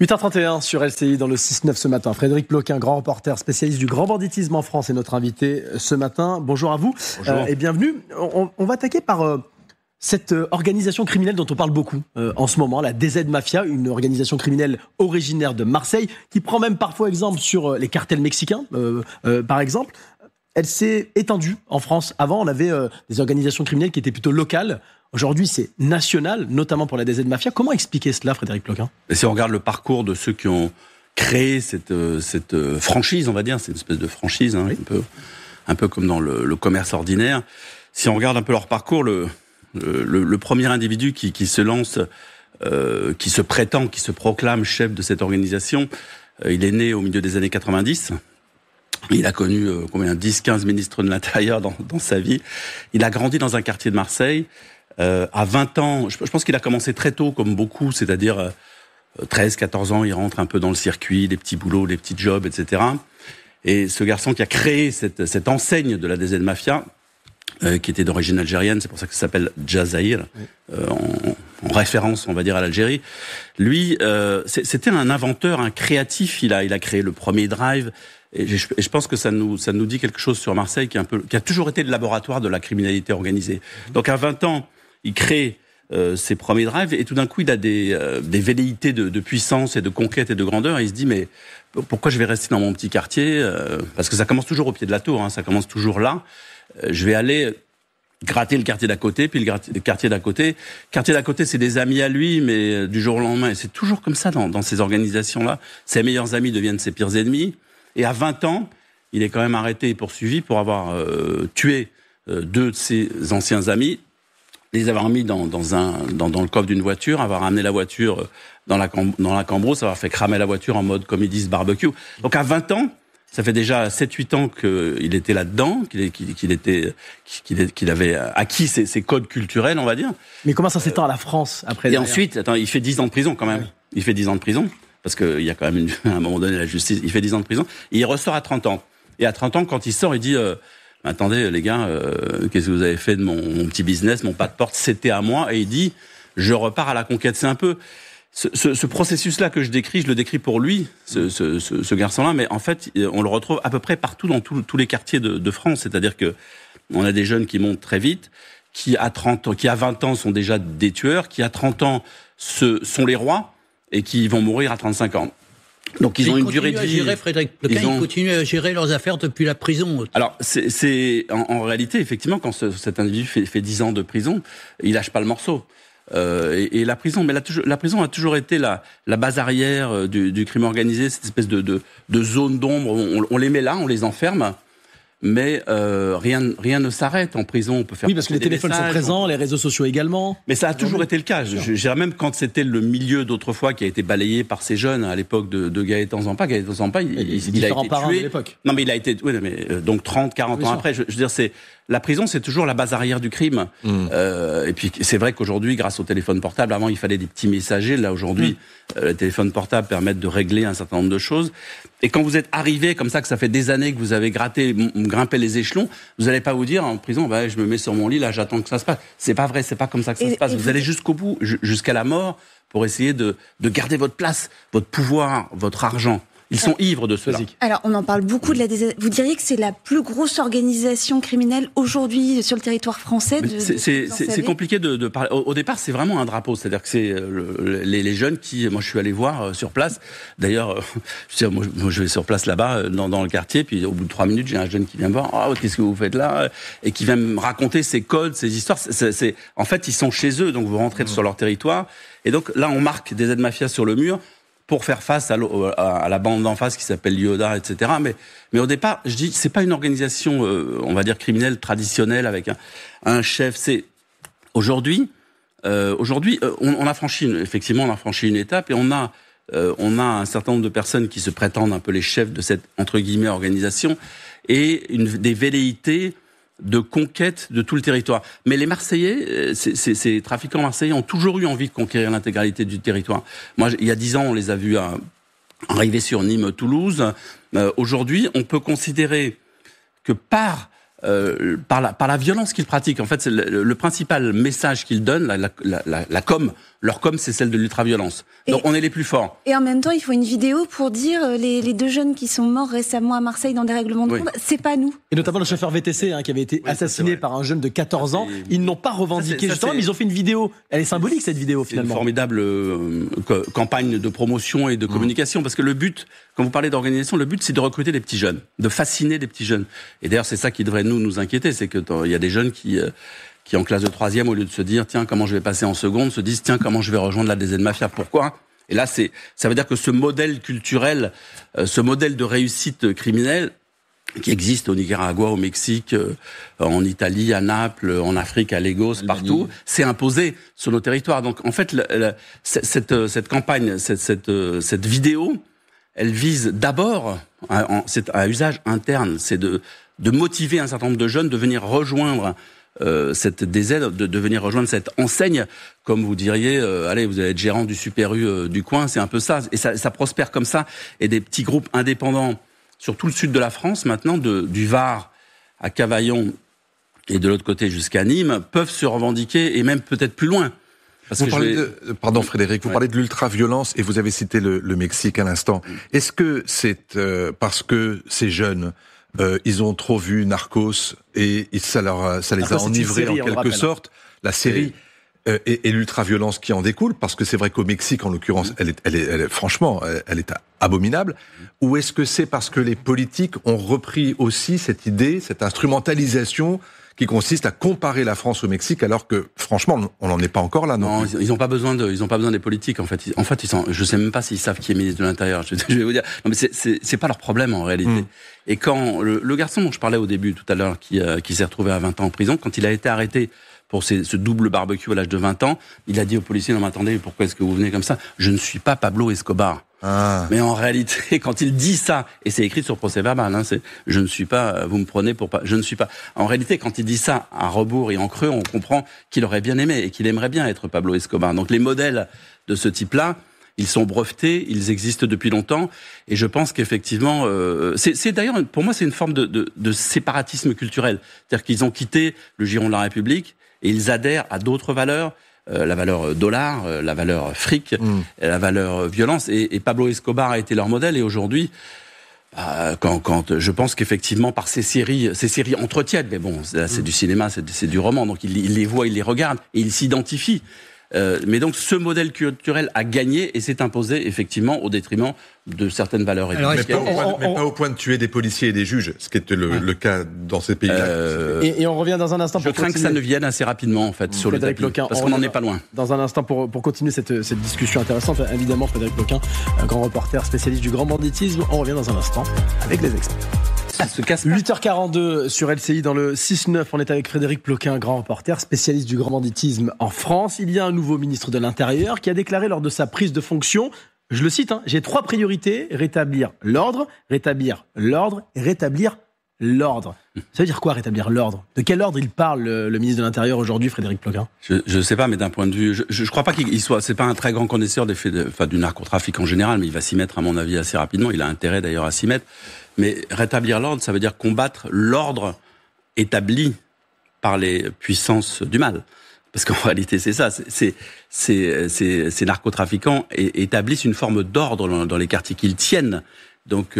8h31 sur LCI dans le 6-9 ce matin. Frédéric Ploquin, grand reporter, spécialiste du grand banditisme en France, est notre invité ce matin. Bonjour à vous. Bonjour. Et bienvenue. On va attaquer par cette organisation criminelle dont on parle beaucoup en ce moment, la DZ Mafia, une organisation criminelle originaire de Marseille, qui prend même parfois exemple sur les cartels mexicains, par exemple. Elle s'est étendue en France. Avant, on avait des organisations criminelles qui étaient plutôt locales. Aujourd'hui, c'est national, notamment pour la DZ Mafia. Comment expliquer cela, Frédéric Ploquin ? Et si on regarde le parcours de ceux qui ont créé cette franchise, on va dire, c'est une espèce de franchise, hein, oui. un peu comme dans le commerce ordinaire. Si on regarde un peu leur parcours, le premier individu qui se lance, qui se prétend, qui se proclame chef de cette organisation, il est né au milieu des années 90. Il a connu 10-15 ministres de l'Intérieur dans sa vie. Il a grandi dans un quartier de Marseille. À 20 ans, je pense qu'il a commencé très tôt, comme beaucoup, c'est-à-dire 13-14 ans, il rentre un peu dans le circuit, les petits boulots, les petits jobs, etc. Et ce garçon qui a créé cette enseigne de la DZ Mafia, qui était d'origine algérienne, c'est pour ça que ça s'appelle Jazair, en référence, on va dire, à l'Algérie. Lui, c'était un inventeur, un créatif. Il a créé le premier drive. Et je pense que ça nous dit quelque chose sur Marseille qui a toujours été le laboratoire de la criminalité organisée. Donc à 20 ans, il crée ses premiers drives et tout d'un coup, il a des velléités de puissance et de conquête et de grandeur. Et il se dit, mais pourquoi je vais rester dans mon petit quartier ? Parce que ça commence toujours au pied de la tour, hein, ça commence toujours là. Je vais aller gratter le quartier d'à côté, puis le quartier d'à côté. Quartier d'à côté, c'est des amis à lui, mais du jour au lendemain, et c'est toujours comme ça dans ces organisations-là. Ses meilleurs amis deviennent ses pires ennemis. Et à 20 ans, il est quand même arrêté et poursuivi pour avoir tué deux de ses anciens amis, les avoir mis dans le coffre d'une voiture, avoir ramené la voiture dans la cambrousse, avoir fait cramer la voiture en mode, comme ils disent, barbecue. Donc à 20 ans, ça fait déjà 7-8 ans qu'il était là-dedans, qu'il avait acquis ces codes culturels, on va dire. Mais comment ça s'étend à la France après ? Et ensuite, il fait 10 ans de prison quand même. Oui. Il fait 10 ans de prison. Parce qu'il y a quand même à un moment donné la justice, il fait 10 ans de prison, et il ressort à 30 ans. Et à 30 ans, quand il sort, il dit attendez les gars, qu'est-ce que vous avez fait de mon petit business, mon pas de porte, c'était à moi. Et il dit, je repars à la conquête. C'est un peu ce processus-là que je le décris pour lui, ce garçon-là, mais en fait, on le retrouve à peu près partout dans tous les quartiers de France. C'est-à-dire que on a des jeunes qui montent très vite, qui à 20 ans sont déjà des tueurs, qui à 30 ans sont les rois, et qui vont mourir à 35 ans. Donc ils ont une durée de vie. Frédéric Ploquin, ils continuent à gérer leurs affaires depuis la prison. Alors c'est en réalité, effectivement, quand cet individu fait 10 ans de prison, il lâche pas le morceau. Et la prison, mais la prison a toujours été la base arrière du crime organisé, cette espèce de zone d'ombre. On les met là, on les enferme. Mais rien ne s'arrête en prison. On peut faire parce que les téléphones sont présents, les réseaux sociaux également. Mais ça a toujours été le cas. Je dirais même quand c'était le milieu d'autrefois qui a été balayé par ces jeunes à l'époque de Gaëtan Zampa. Gaëtan Zampa, il a été tué. De l'époque. Non, mais il a été. Oui, mais donc 30-40 ans après. Je veux dire, la prison, c'est toujours la base arrière du crime. Et puis c'est vrai qu'aujourd'hui, grâce au téléphone portable, avant il fallait des petits messagers. Là aujourd'hui, les téléphones portables permettent de régler un certain nombre de choses. Et quand vous êtes arrivé comme ça, que ça fait des années que vous avez grimpé les échelons, vous n'allez pas vous dire en prison, je me mets sur mon lit, là j'attends que ça se passe. C'est pas vrai, c'est pas comme ça que ça se passe. Vous allez jusqu'au bout, jusqu'à la mort, pour essayer de garder votre place, votre pouvoir, votre argent. Ils sont ivres de cela. Alors, on en parle beaucoup de la DZ. Vous diriez que c'est la plus grosse organisation criminelle aujourd'hui sur le territoire français C'est compliqué de parler. Au départ, c'est vraiment un drapeau. C'est-à-dire que c'est les jeunes qui... Moi, je suis allé voir sur place. D'ailleurs, je vais sur place là-bas, dans le quartier, puis au bout de 3 minutes, j'ai un jeune qui vient me voir. « Oh, qu'est-ce que vous faites là ?» Et qui vient me raconter ses codes, ses histoires. En fait, ils sont chez eux, donc vous rentrez sur leur territoire. Et donc, là, on marque des aides-mafias sur le mur pour faire face à la bande d'en face qui s'appelle Yoda, etc. Mais au départ, je dis, c'est pas une organisation, on va dire, criminelle traditionnelle avec un chef. C'est aujourd'hui, on a franchi une étape et on a un certain nombre de personnes qui se prétendent un peu les chefs de cette, entre guillemets, organisation et des velléités de conquête de tout le territoire. Mais les Marseillais, ces trafiquants marseillais ont toujours eu envie de conquérir l'intégralité du territoire. Moi, il y a 10 ans, on les a vus arriver sur Nîmes, Toulouse. Aujourd'hui, on peut considérer que par par la violence qu'ils pratiquent. En fait, c'est le principal message qu'ils donnent, leur com, c'est celle de l'ultra-violence. Donc on est les plus forts. Et en même temps, il faut une vidéo pour dire les 2 jeunes qui sont morts récemment à Marseille dans des règlements de compte, c'est pas nous. Et notamment le chauffeur VTC qui avait été assassiné par un jeune de 14 ans. Ils n'ont pas revendiqué justement, mais ils ont fait une vidéo. Elle est symbolique cette vidéo finalement. C'est une formidable campagne de promotion et de communication, parce que le but, quand vous parlez d'organisation, le but c'est de recruter des petits jeunes, de fasciner des petits jeunes. Et d'ailleurs c'est ça qui devrait nous inquiéter, c'est que il y a des jeunes qui en classe de 3e, au lieu de se dire tiens comment je vais passer en seconde, se disent tiens comment je vais rejoindre la DZ Mafia. Pourquoi ? Et là ça veut dire que ce modèle culturel, ce modèle de réussite criminelle qui existe au Nicaragua, au Mexique, en Italie, à Naples, en Afrique, à Lagos, partout, s'est imposé sur nos territoires. Donc en fait cette campagne, cette vidéo, elle vise d'abord c'est à usage interne, c'est de motiver un certain nombre de jeunes de venir rejoindre cette DZ, de venir rejoindre cette enseigne, comme vous diriez, allez, vous allez être gérant du Super U du coin, c'est un peu ça. Et ça prospère comme ça. Et des petits groupes indépendants sur tout le sud de la France, maintenant, du Var à Cavaillon et de l'autre côté jusqu'à Nîmes, peuvent se revendiquer, et même peut-être plus loin. Pardon Frédéric, vous parlez de l'ultra-violence et vous avez cité le Mexique à l'instant. Est-ce que c'est parce que ces jeunes ils ont trop vu Narcos et ça les a enivrés en quelque sorte, la série et l'ultra-violence qui en découle, parce que c'est vrai qu'au Mexique en l'occurrence, elle est franchement, elle est abominable. Ou est-ce que c'est parce que les politiques ont repris aussi cette idée, cette instrumentalisation qui consiste à comparer la France au Mexique, alors que franchement, on n'en est pas encore là, non? Non, ils n'ont pas besoin des politiques. En fait, je sais même pas s'ils savent qui est ministre de l'Intérieur. Je vais vous dire, non, mais c'est pas leur problème en réalité. Et quand le garçon dont je parlais au début tout à l'heure, qui s'est retrouvé à 20 ans en prison, quand il a été arrêté pour ce double barbecue à l'âge de 20 ans, il a dit aux policiers, non mais attendez, pourquoi est-ce que vous venez comme ça? Je ne suis pas Pablo Escobar. Ah. Mais en réalité, quand il dit ça, et c'est écrit sur procès-verbal, c'est je ne suis pas, vous me prenez pour pas, je ne suis pas. En réalité, quand il dit ça à rebours et en creux, on comprend qu'il aurait bien aimé et qu'il aimerait bien être Pablo Escobar. Donc les modèles de ce type-là, ils sont brevetés, ils existent depuis longtemps, et je pense qu'effectivement, c'est d'ailleurs, pour moi, c'est une forme de séparatisme culturel. C'est-à-dire qu'ils ont quitté le giron de la République et ils adhèrent à d'autres valeurs. La valeur dollar, la valeur fric, la valeur violence, et Pablo Escobar a été leur modèle. Et aujourd'hui, quand je pense qu'effectivement par ces séries entretiennent, mais bon, là, c'est du cinéma, c'est du roman, donc ils les voient, ils les regardent et ils s'identifient. Mais donc ce modèle culturel a gagné et s'est imposé effectivement au détriment de certaines valeurs républicaines. Mais pas au point de tuer des policiers et des juges, ce qui est le cas dans ces pays-là. Et on revient dans un instant. Je crains que ça ne vienne assez rapidement en fait sur le tapis, parce qu'on n'en est pas loin. Dans un instant pour continuer cette discussion intéressante, évidemment Frédéric Ploquin, un grand reporter spécialiste du grand banditisme. On revient dans un instant avec les experts. 8h42 sur LCI dans le 6-9. On est avec Frédéric Ploquin, grand reporter, spécialiste du grand banditisme en France. Il y a un nouveau ministre de l'Intérieur qui a déclaré lors de sa prise de fonction, je le cite, j'ai 3 priorités, rétablir l'ordre et rétablir l'ordre. Ça veut dire quoi, rétablir l'ordre? De quel ordre il parle, le ministre de l'Intérieur aujourd'hui, Frédéric Ploquin? Je sais pas, mais d'un point de vue, je crois pas qu'il soit, c'est pas un très grand connaisseur des faits du narcotrafic en général, mais il va s'y mettre à mon avis assez rapidement. Il a intérêt d'ailleurs à s'y mettre. Mais rétablir l'ordre, ça veut dire combattre l'ordre établi par les puissances du mal. Parce qu'en réalité, c'est ça. Ces narcotrafiquants établissent une forme d'ordre dans les quartiers qu'ils tiennent. Donc,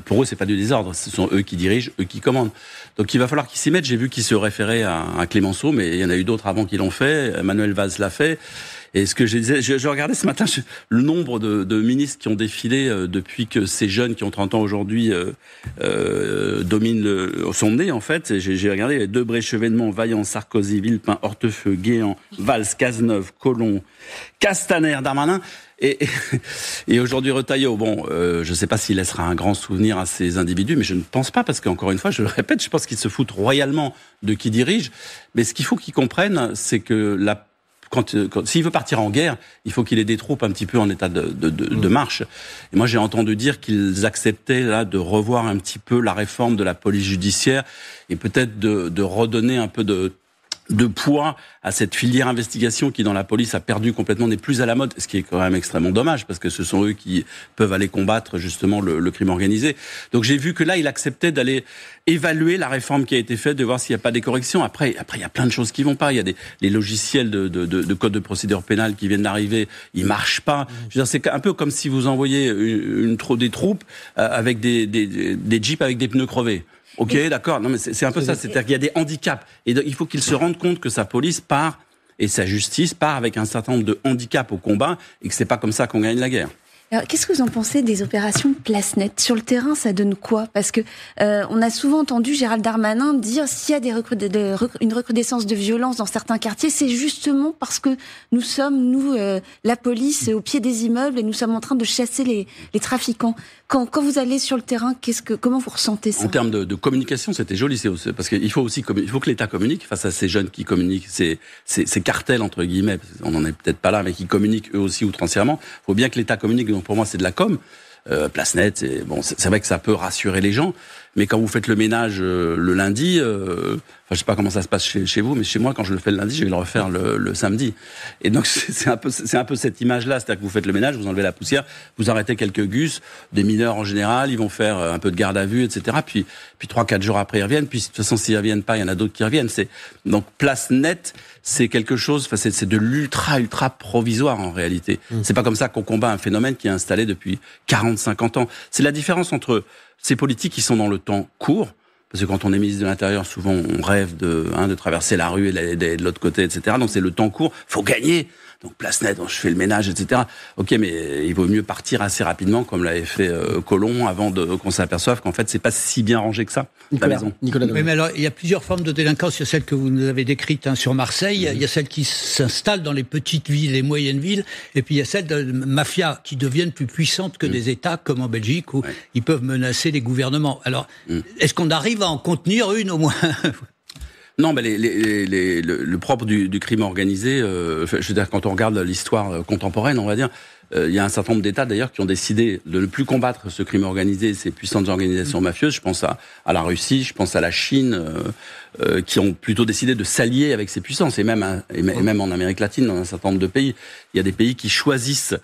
pour eux, c'est pas du désordre. Ce sont eux qui dirigent, eux qui commandent. Donc, il va falloir qu'ils s'y mettent. J'ai vu qu'ils se référaient à Clémenceau, mais il y en a eu d'autres avant qui l'ont fait. Manuel Valls l'a fait. Et ce que je disais, je regardais ce matin le nombre de ministres qui ont défilé depuis que ces jeunes qui ont 30 ans aujourd'hui sont nés en fait. J'ai regardé Debré, Chevènement, Vaillant, Sarkozy, Villepin, Hortefeux, Guéant, Valls, Cazeneuve, Collomb, Castaner, Darmanin. Et aujourd'hui Retailleau, bon, je ne sais pas s'il laissera un grand souvenir à ces individus, mais je ne pense pas, parce qu'encore une fois, je le répète, je pense qu'ils se foutent royalement de qui dirige. Mais ce qu'il faut qu'ils comprennent, c'est que s'il veut partir en guerre, il faut qu'il ait des troupes un petit peu en état de marche. Et moi, j'ai entendu dire qu'ils acceptaient là de revoir un petit peu la réforme de la police judiciaire et peut-être de redonner un peu de de poids à cette filière investigation qui dans la police a perdu complètement, n'est plus à la mode, ce qui est quand même extrêmement dommage parce que ce sont eux qui peuvent aller combattre justement le crime organisé. Donc j'ai vu que là il acceptait d'aller évaluer la réforme qui a été faite, de voir s'il n'y a pas des corrections. Après il y a plein de choses qui vont pas. Il y a les logiciels de code de procédure pénale qui viennent d'arriver, ils marchent pas. Je veux dire, c'est un peu comme si vous envoyez des troupes avec des jeeps avec des pneus crevés. Ok, d'accord. Non, mais c'est un peu ça. C'est-à-dire qu'il y a des handicaps. Et il faut qu'il se rende compte que sa police part et sa justice part avec un certain nombre de handicaps au combat et que c'est pas comme ça qu'on gagne la guerre. Alors, qu'est-ce que vous en pensez des opérations Place Nette ? Sur le terrain, ça donne quoi ? Parce que on a souvent entendu Gérald Darmanin dire s'il y a une recrudescence de violence dans certains quartiers, c'est justement parce que nous sommes, la police, au pied des immeubles et nous sommes en train de chasser les trafiquants. Quand vous allez sur le terrain, comment vous ressentez ça ? En termes de communication, c'était joli, parce qu'il faut aussi il faut que l'État communique face à ces jeunes qui communiquent, ces cartels entre guillemets. On n'en est peut-être pas là, mais qui communiquent eux aussi outrancièrement. Il faut bien que l'État communique. Donc pour moi, c'est de la com. Place Nette, c'est vrai que ça peut rassurer les gens, mais quand vous faites le ménage le lundi, je sais pas comment ça se passe chez vous, mais chez moi, quand je le fais le lundi, je vais le refaire le samedi. Et donc c'est un peu cette image-là, c'est-à-dire que vous faites le ménage, vous enlevez la poussière, vous arrêtez quelques gus, des mineurs en général, ils vont faire un peu de garde à vue, etc. Puis 3-4 jours après ils reviennent. Puis de toute façon, s'ils reviennent pas, il y en a d'autres qui reviennent. Donc Place Nette, c'est quelque chose, c'est de ultra provisoire en réalité. C'est pas comme ça qu'on combat un phénomène qui est installé depuis 40-50 ans. C'est la différence entre ces politiques qui sont dans le temps court, parce que quand on est ministre de l'Intérieur, souvent on rêve de traverser la rue et de l'autre côté, etc. Donc c'est le temps court, faut gagner. Donc Place Nette, je fais le ménage, etc. Ok, mais il vaut mieux partir assez rapidement, comme l'avait fait Collomb, avant qu'on s'aperçoive qu'en fait c'est pas si bien rangé que ça, la maison. Nicolas. Oui, mais alors il y a plusieurs formes de délinquance. Il y a celle que vous nous avez décrite sur Marseille. Il y a celle qui s'installe dans les petites villes et moyennes villes. Et puis il y a celle de mafias qui deviennent plus puissantes que des États, comme en Belgique, où ils peuvent menacer les gouvernements. Alors, est-ce qu'on arrive à en contenir une au moins ? Non, mais le propre du crime organisé, je veux dire, quand on regarde l'histoire contemporaine, on va dire, il y a un certain nombre d'États d'ailleurs qui ont décidé de ne plus combattre ce crime organisé, ces puissantes organisations mafieuses. Je pense à la Russie, je pense à la Chine, qui ont plutôt décidé de s'allier avec ces puissances. Et même en Amérique latine, dans un certain nombre de pays, il y a des pays qui choisissent,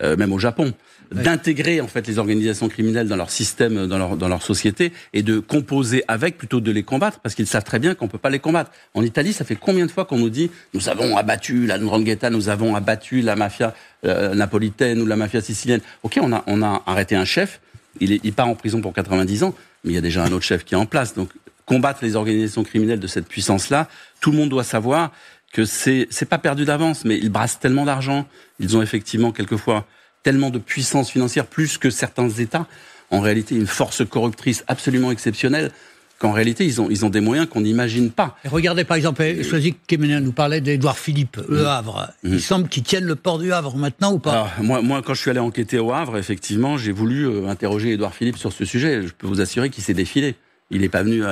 même au Japon, d'intégrer en fait les organisations criminelles dans leur système, dans leur société, et de composer avec plutôt que de les combattre, parce qu'ils savent très bien qu'on peut pas les combattre. En Italie, ça fait combien de fois qu'on nous dit nous avons abattu la 'Ndrangheta, nous avons abattu la mafia napolitaine ou la mafia sicilienne. Ok, on a arrêté un chef, il part en prison pour 90 ans, mais il y a déjà un autre chef qui est en place. Donc combattre les organisations criminelles de cette puissance-là, tout le monde doit savoir que c'est pas perdu d'avance, mais ils brassent tellement d'argent, ils ont effectivement quelquefois tellement de puissance financière, plus que certains États, en réalité une force corruptrice absolument exceptionnelle, qu'en réalité ils ont des moyens qu'on n'imagine pas. Et regardez par exemple, Soisy Kemener nous parlait d'Édouard Philippe, Le Havre. Il semble qu'ils tiennent le port du Havre maintenant ou pas ? Alors, moi, quand je suis allé enquêter au Havre, effectivement, j'ai voulu interroger Édouard Philippe sur ce sujet. Je peux vous assurer qu'il s'est défilé. Il n'est pas venu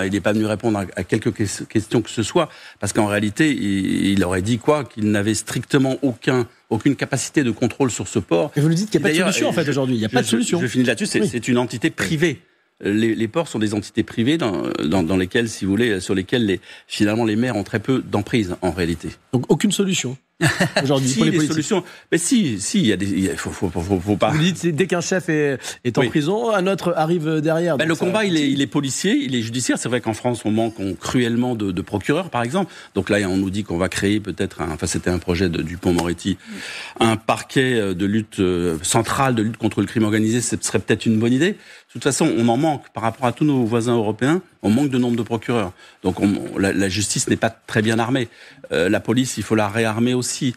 répondre à quelques questions que ce soit, parce qu'en réalité, il aurait dit qu'il n'avait strictement aucune capacité de contrôle sur ce port. Et vous nous dites qu'il n'y a pas de solution, en fait, aujourd'hui. Il n'y a pas de solution. Je finis là-dessus, c'est une entité privée. Les ports sont des entités privées dans lesquelles, si vous voulez, sur lesquelles finalement les maires ont très peu d'emprise, en réalité. Donc aucune solution aujourd'hui pour les politiques. Solutions. Mais il faut pas. Vous dites dès qu'un chef est en prison, un autre arrive derrière. Le combat, il est policier, il est judiciaire. C'est vrai qu'en France, on manque cruellement de procureurs, par exemple. Donc là, on nous dit qu'on va créer peut-être, c'était un projet de Dupond-Moretti, un parquet de lutte central de lutte contre le crime organisé. Ce serait peut-être une bonne idée. De toute façon, on en manque par rapport à tous nos voisins européens. On manque de nombre de procureurs. Donc la justice n'est pas très bien armée. La police, il faut la réarmer aussi.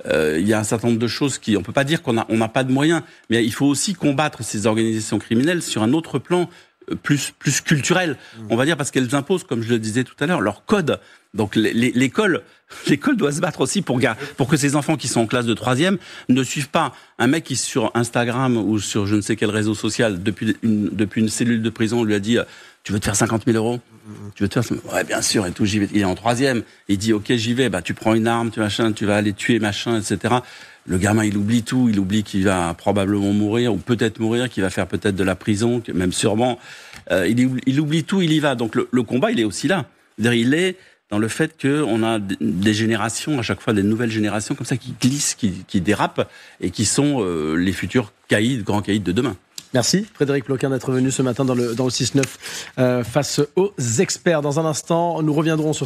Il y a un certain nombre de choses on peut pas dire qu'on n'a pas de moyens, mais il faut aussi combattre ces organisations criminelles sur un autre plan plus culturel, on va dire, parce qu'elles imposent, comme je le disais tout à l'heure, leur code. Donc l'école doit se battre aussi pour que ces enfants qui sont en classe de 3e ne suivent pas un mec qui sur Instagram ou sur je ne sais quel réseau social depuis une cellule de prison lui a dit tu veux te faire 50 000 euros, tu veux te faire ouais bien sûr et tout, j'y vais. Il est en 3e, il dit ok j'y vais, tu prends une arme, tu vas aller tuer machin, etc. Le gamin, il oublie tout, il oublie qu'il va probablement mourir, ou peut-être mourir, qu'il va faire peut-être de la prison, même sûrement. Il oublie tout, il y va. Donc le combat, il est aussi là. C'est-à-dire, il est dans le fait qu'on a des générations, à chaque fois des nouvelles générations comme ça qui glissent, qui dérapent et qui sont les futurs caïds, grands caïds de demain. Merci Frédéric Ploquin d'être venu ce matin dans le 6-9 face aux experts. Dans un instant, nous reviendrons sur cette